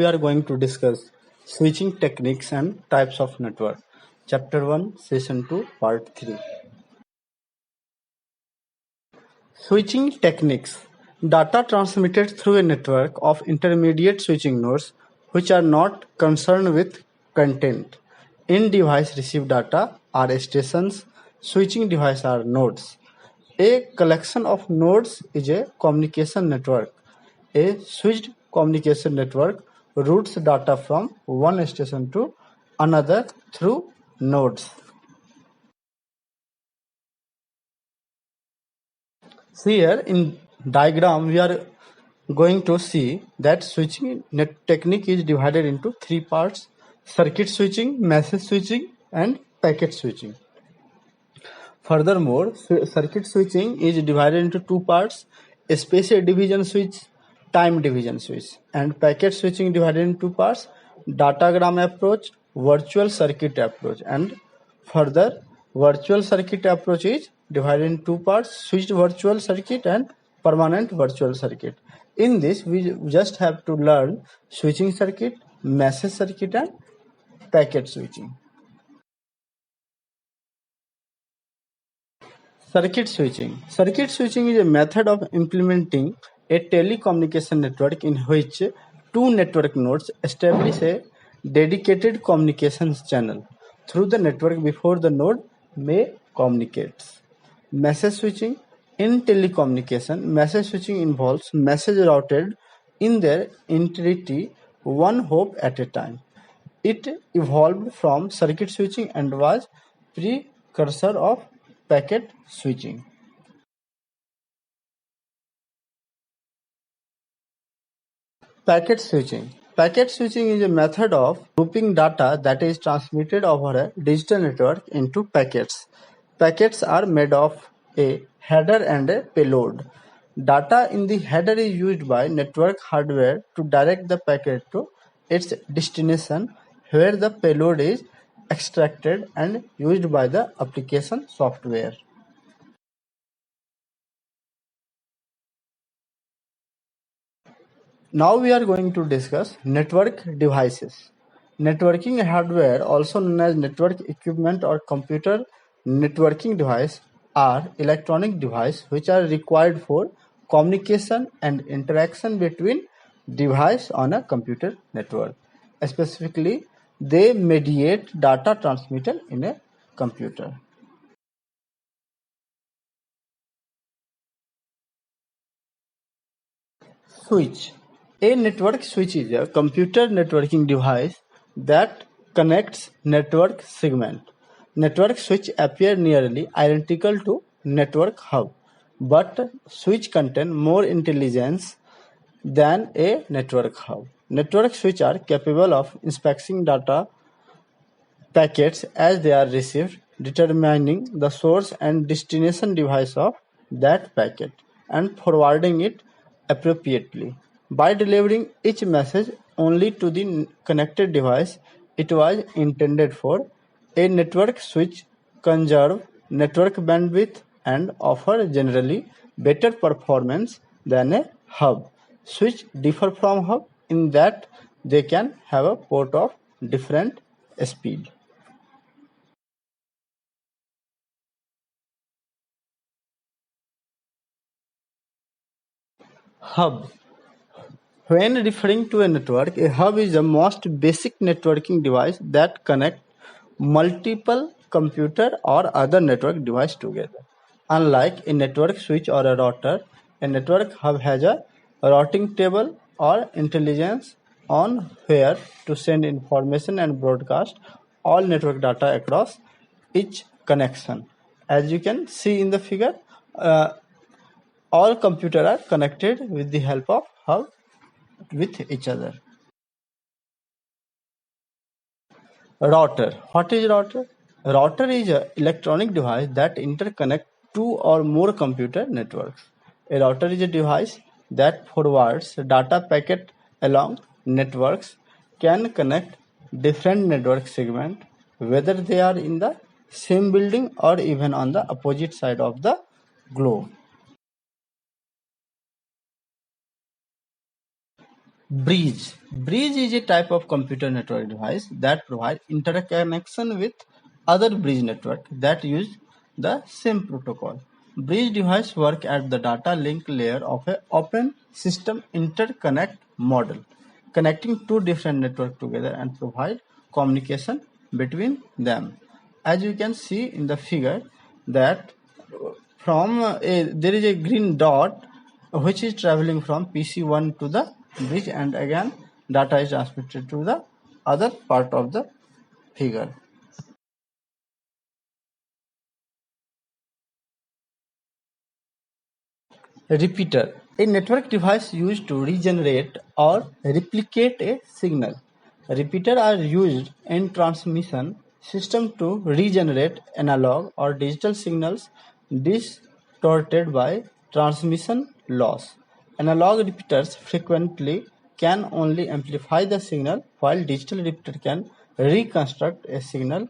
We are going to discuss switching techniques and types of network. Chapter 1, Session 2, Part 3. Switching techniques. Data transmitted through a network of intermediate switching nodes which are not concerned with content. In-device received data are stations, switching device are nodes. A collection of nodes is a communication network. A switched communication network routes data from one station to another through nodes. See here in diagram we are going to see that switching technique is divided into three parts: circuit switching, message switching and packet switching. Furthermore, circuit switching is divided into two parts: space division switch, time division switch, and packet switching divided into two parts: datagram approach, virtual circuit approach. And further, virtual circuit approach is divided into two parts: switched virtual circuit and permanent virtual circuit. In this, we just have to learn switching circuit, message circuit and packet switching. Circuit switching. Circuit switching is a method of implementing a telecommunication network in which two network nodes establish a dedicated communications channel through the network before the node may communicate. Message switching. In telecommunication, message switching involves message routed in their entirety one hop at a time. It evolved from circuit switching and was precursor of packet switching. Packet switching. Packet switching is a method of grouping data that is transmitted over a digital network into packets. Packets are made of a header and a payload. Data in the header is used by network hardware to direct the packet to its destination, where the payload is extracted and used by the application software. Now we are going to discuss network devices. Networking hardware, also known as network equipment or computer networking device, are electronic devices which are required for communication and interaction between devices on a computer network. Specifically, they mediate data transmitted in a computer. Switch. A network switch is a computer networking device that connects network segment. Network switch appear nearly identical to network hub, but switch contain more intelligence than a network hub. Network switch are capable of inspecting data packets as they are received, determining the source and destination device of that packet, and forwarding it appropriately. By delivering each message only to the connected device it was intended for, a network switch conserve network bandwidth and offer generally better performance than a hub. Switch differ from hub in that they can have a port of different speed. Hub. When referring to a network, a hub is the most basic networking device that connect multiple computer or other network device together. Unlike a network switch or a router, a network hub has a routing table or intelligence on where to send information and broadcast all network data across each connection. As you can see in the figure, uh, all computers are connected with the help of hub with each other. Router. What is router? Router is an electronic device that interconnect two or more computer networks. A router is a device that forwards data packet along networks, can connect different network segments, whether they are in the same building or even on the opposite side of the globe. Bridge. Bridge is a type of computer network device that provides interconnection with other bridge network that use the same protocol. Bridge device work at the data link layer of an open system interconnect model, connecting two different networks together and provide communication between them. As you can see in the figure that there is a green dot which is traveling from PC1 to the bridge, and again data is transmitted to the other part of the figure. Repeater. A network device used to regenerate or replicate a signal. Repeaters are used in transmission system to regenerate analog or digital signals distorted by transmission loss. Analog repeaters frequently can only amplify the signal, while digital repeater can reconstruct a signal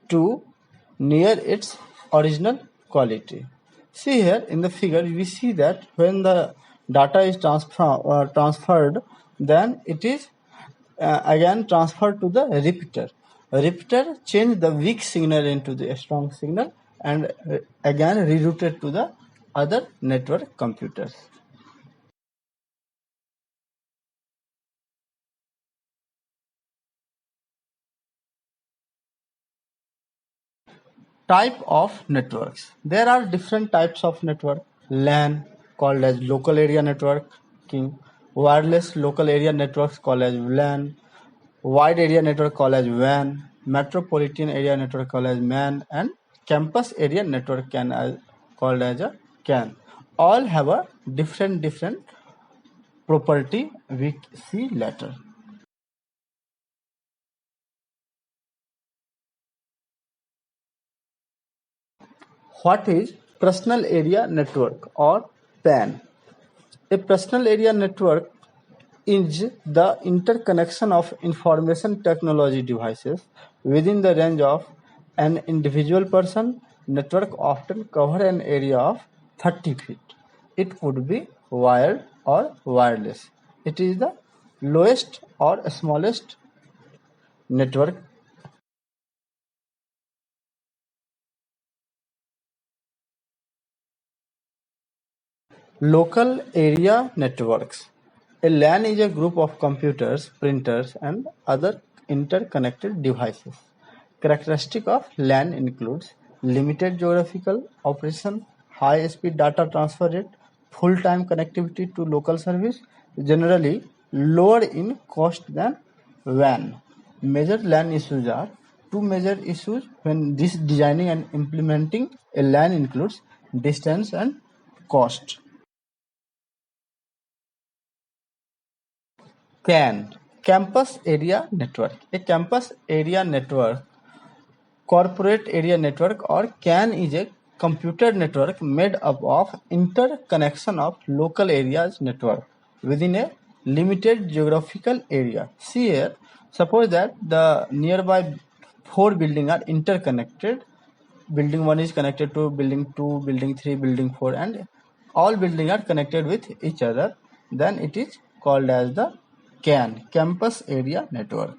to near its original quality. See here in the figure, we see that when the data is transferred, then it is again transferred to the repeater. A repeater change the weak signal into the strong signal and again rerouted to the other network computers. Type of networks. There are different types of network. LAN called as local area networking, wireless local area networks called as LAN, wide area network called as WAN, metropolitan area network called as MAN, and campus area network called as a CAN. All have a different property we see later. What is personal area network or PAN? A personal area network is the interconnection of information technology devices within the range of an individual person. Network often cover an area of 30 feet. It could be wired or wireless. It is the lowest or smallest network. Local area networks. A LAN is a group of computers, printers, and other interconnected devices. Characteristic of LAN includes limited geographical operation, high-speed data transfer rate, full-time connectivity to local service, generally lower in cost than WAN. Major LAN issues are two major issues when this designing and implementing a LAN includes distance and cost. CAN, Campus Area Network. A campus area network, corporate area network, or CAN is a computer network made up of interconnection of local areas network within a limited geographical area. See here, suppose that the nearby four buildings are interconnected. Building 1 is connected to building 2, building 3, building 4, and all buildings are connected with each other. Then it is called as the CAN, Campus Area Network.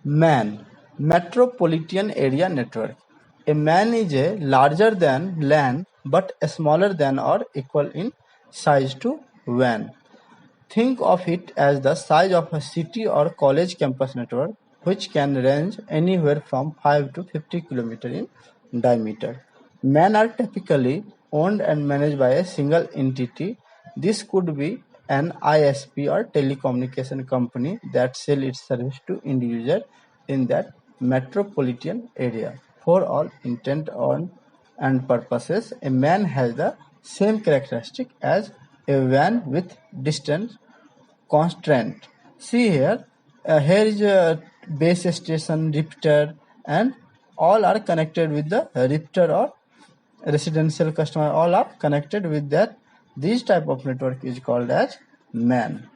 MAN, Metropolitan Area Network. A MAN is a larger than LAN but smaller than or equal in size to WAN. Think of it as the size of a city or college campus network, which can range anywhere from 5 to 50 km in diameter. MAN are typically owned and managed by a single entity. This could be an ISP or telecommunication company that sells its service to end user in that metropolitan area. For all intent on and purposes, a MAN has the same characteristic as a WAN with distance constraint. See here, here is a base station, repeater, and all are connected with the repeater or residential customer. All are connected with that. This type of network is called as MAN.